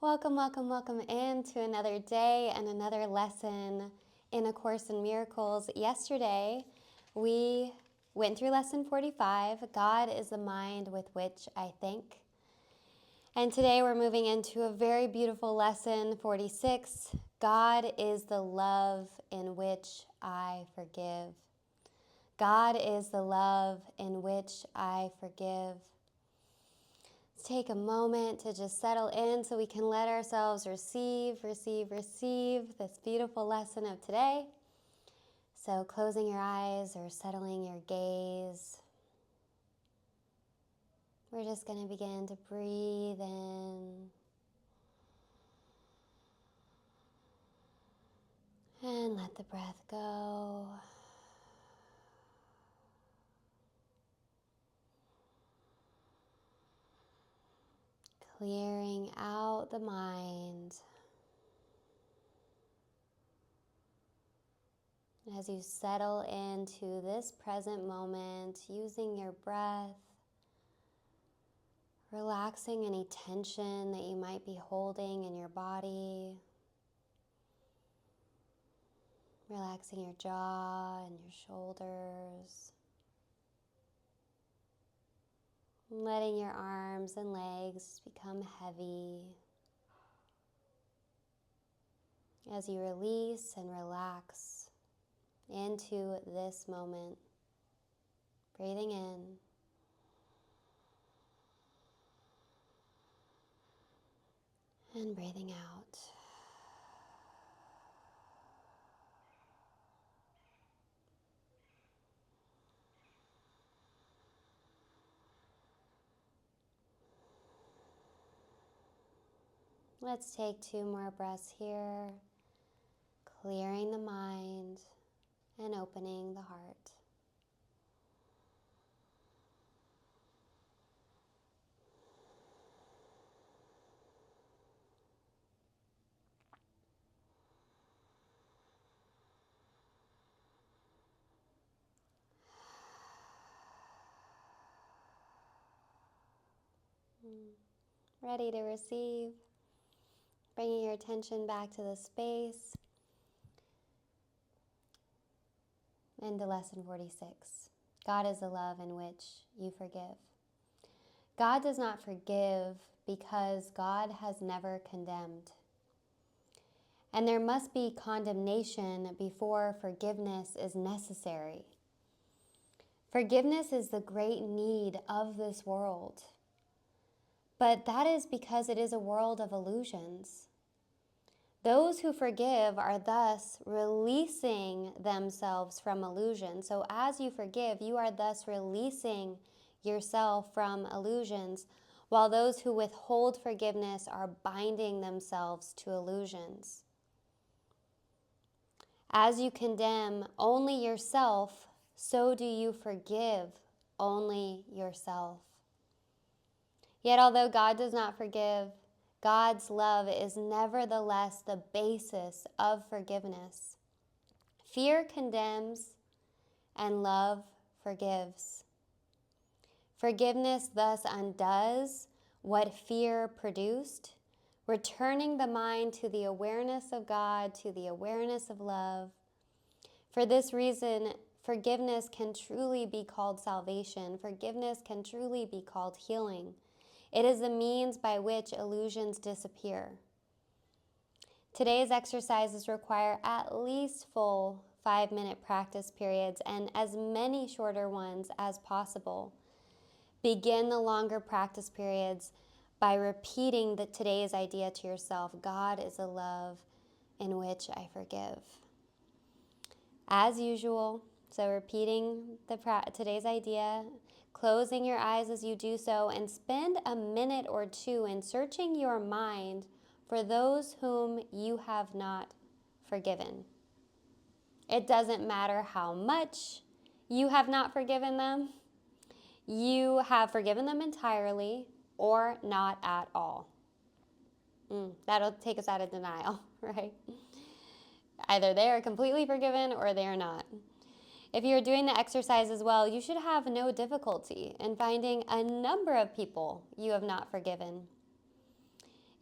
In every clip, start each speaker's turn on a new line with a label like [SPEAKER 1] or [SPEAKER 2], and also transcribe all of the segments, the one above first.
[SPEAKER 1] Welcome, welcome, welcome into another day and another lesson in A Course in Miracles. Yesterday, we went through lesson 45, God is the mind with which I think. And today we're moving into a very beautiful lesson, 46, God is the love in which I forgive. God is the love in which I forgive. Let's take a moment to just settle in so we can let ourselves receive this beautiful lesson of today. So closing your eyes or settling your gaze. We're just going to begin to breathe in and let the breath go. Clearing out the mind. As you settle into this present moment, using your breath, relaxing any tension that you might be holding in your body, relaxing your jaw and your shoulders, letting your arms and legs become heavy as you release and relax into this moment. Breathing in and breathing out. Let's take 2 more breaths here, clearing the mind and opening the heart. Ready to receive, bringing your attention back to the space. Into lesson 46. God is the love in which you forgive. God does not forgive because God has never condemned. And there must be condemnation before forgiveness is necessary. Forgiveness is the great need of this world. But that is because it is a world of illusions. Those who forgive are thus releasing themselves from illusion. So as you forgive, you are thus releasing yourself from illusions, while those who withhold forgiveness are binding themselves to illusions. As you condemn only yourself, so do you forgive only yourself. Yet although God does not forgive, God's love is nevertheless the basis of forgiveness. Fear condemns and love forgives. Forgiveness thus undoes what fear produced, returning the mind to the awareness of God, to the awareness of love. For this reason, forgiveness can truly be called salvation. Forgiveness can truly be called healing. It is the means by which illusions disappear. Today's exercises require at least full 5-minute practice periods and as many shorter ones as possible. Begin the longer practice periods by repeating today's idea to yourself. God is a love in which I forgive. As usual, so repeating today's idea, closing your eyes as you do so, and spend a minute or two in searching your mind for those whom you have not forgiven. It doesn't matter how much you have not forgiven them. You have forgiven them entirely or not at all. That'll take us out of denial, right? Either they are completely forgiven or they are not. If you're doing the exercise as well, you should have no difficulty in finding a number of people you have not forgiven.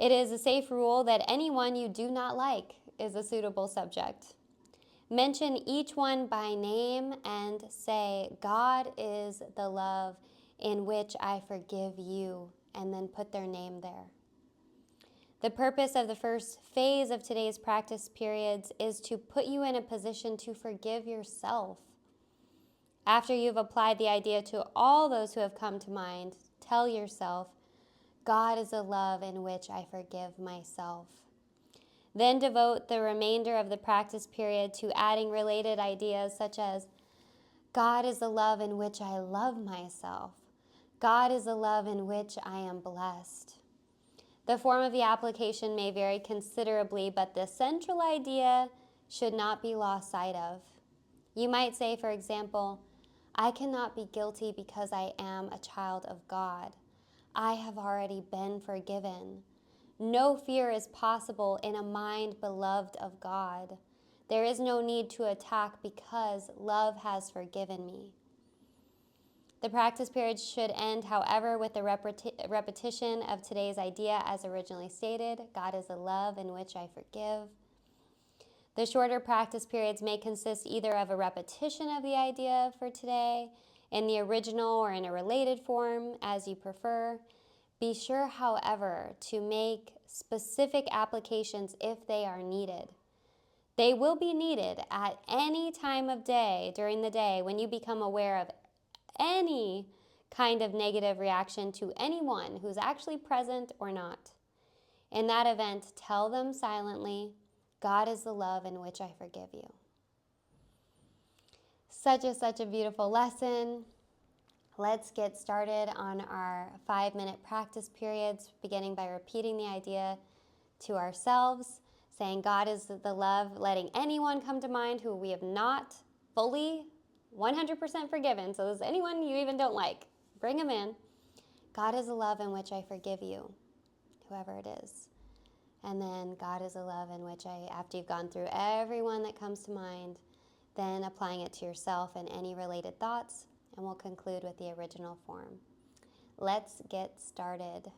[SPEAKER 1] It is a safe rule that anyone you do not like is a suitable subject. Mention each one by name and say, God is the love in which I forgive you, and then put their name there. The purpose of the first phase of today's practice periods is to put you in a position to forgive yourself. After you've applied the idea to all those who have come to mind, tell yourself, God is a love in which I forgive myself. Then devote the remainder of the practice period to adding related ideas such as, God is a love in which I love myself. God is a love in which I am blessed. The form of the application may vary considerably, but the central idea should not be lost sight of. You might say, for example, I cannot be guilty because I am a child of God. I have already been forgiven. No fear is possible in a mind beloved of God. There is no need to attack because love has forgiven me. The practice period should end, however, with the repetition of today's idea as originally stated. God is a love in which I forgive. The shorter practice periods may consist either of a repetition of the idea for today in the original or in a related form, as you prefer. Be sure, however, to make specific applications if they are needed. They will be needed at any time of day during the day when you become aware of any kind of negative reaction to anyone who's actually present or not. In that event, tell them silently, God is the love in which I forgive you. Such a beautiful lesson. Let's get started on our 5-minute practice periods, beginning by repeating the idea to ourselves, saying God is the love, letting anyone come to mind who we have not fully 100% forgiven. So there's anyone you even don't like, bring them in. God is a love in which I forgive you, whoever it is. And then God is a love in which after you've gone through everyone that comes to mind, then applying it to yourself and any related thoughts, and we'll conclude with the original form. Let's get started.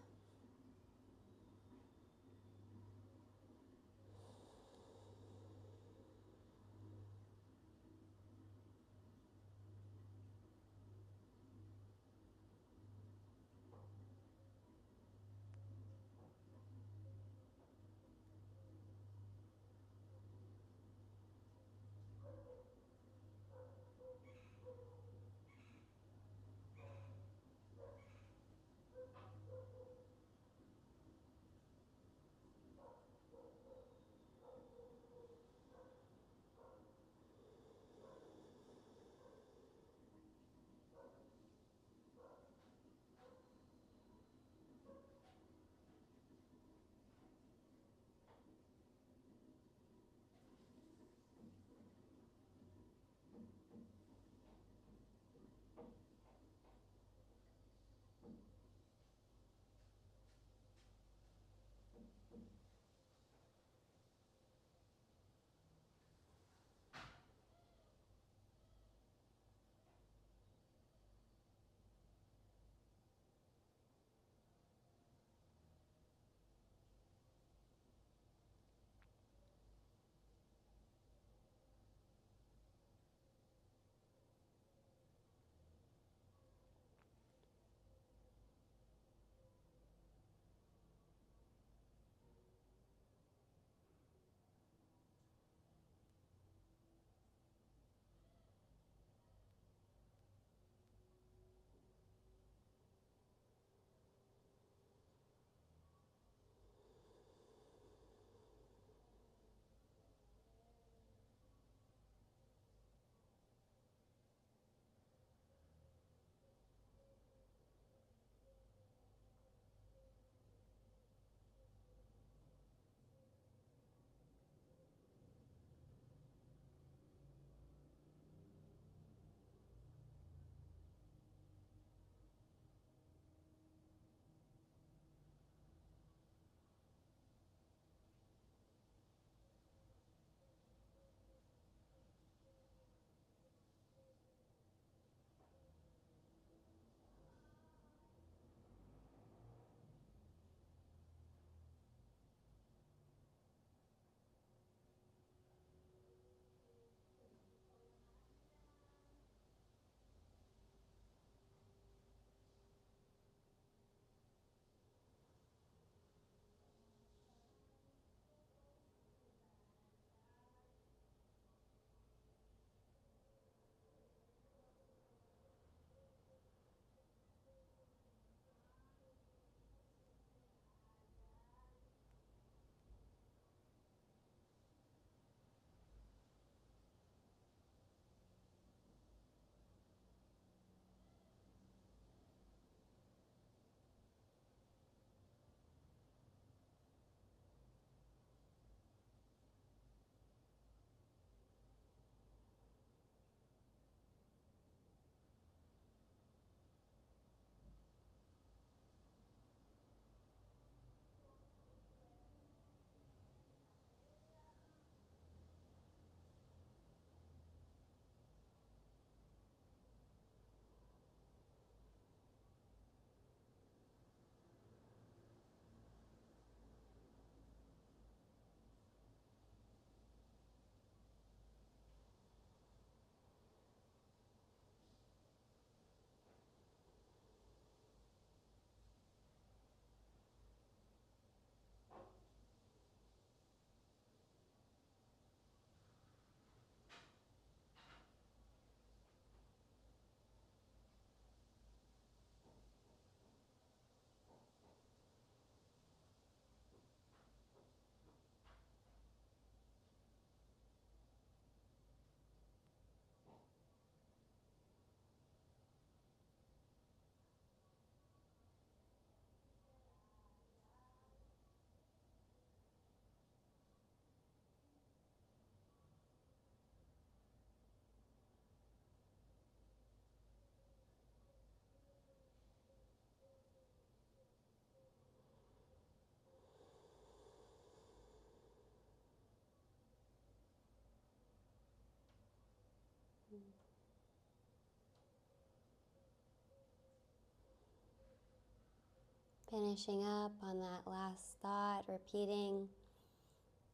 [SPEAKER 1] Finishing up on that last thought, repeating,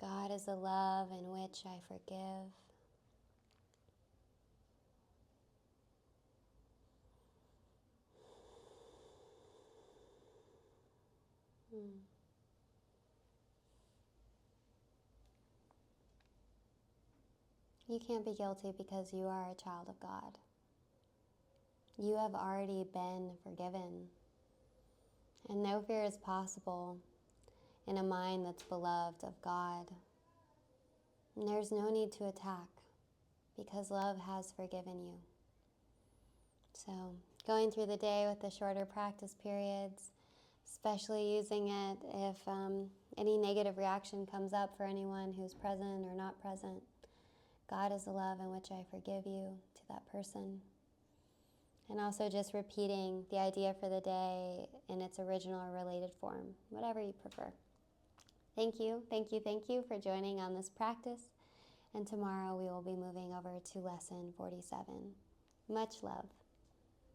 [SPEAKER 1] God is the love in which I forgive. You can't be guilty because you are a child of God. You have already been forgiven. And no fear is possible in a mind that's beloved of God. And there's no need to attack because love has forgiven you. So going through the day with the shorter practice periods, especially using it if any negative reaction comes up for anyone who's present or not present. God is the love in which I forgive you to that person. And also just repeating the idea for the day in its original or related form, whatever you prefer. Thank you, thank you, thank you for joining on this practice. And tomorrow we will be moving over to lesson 47. Much love.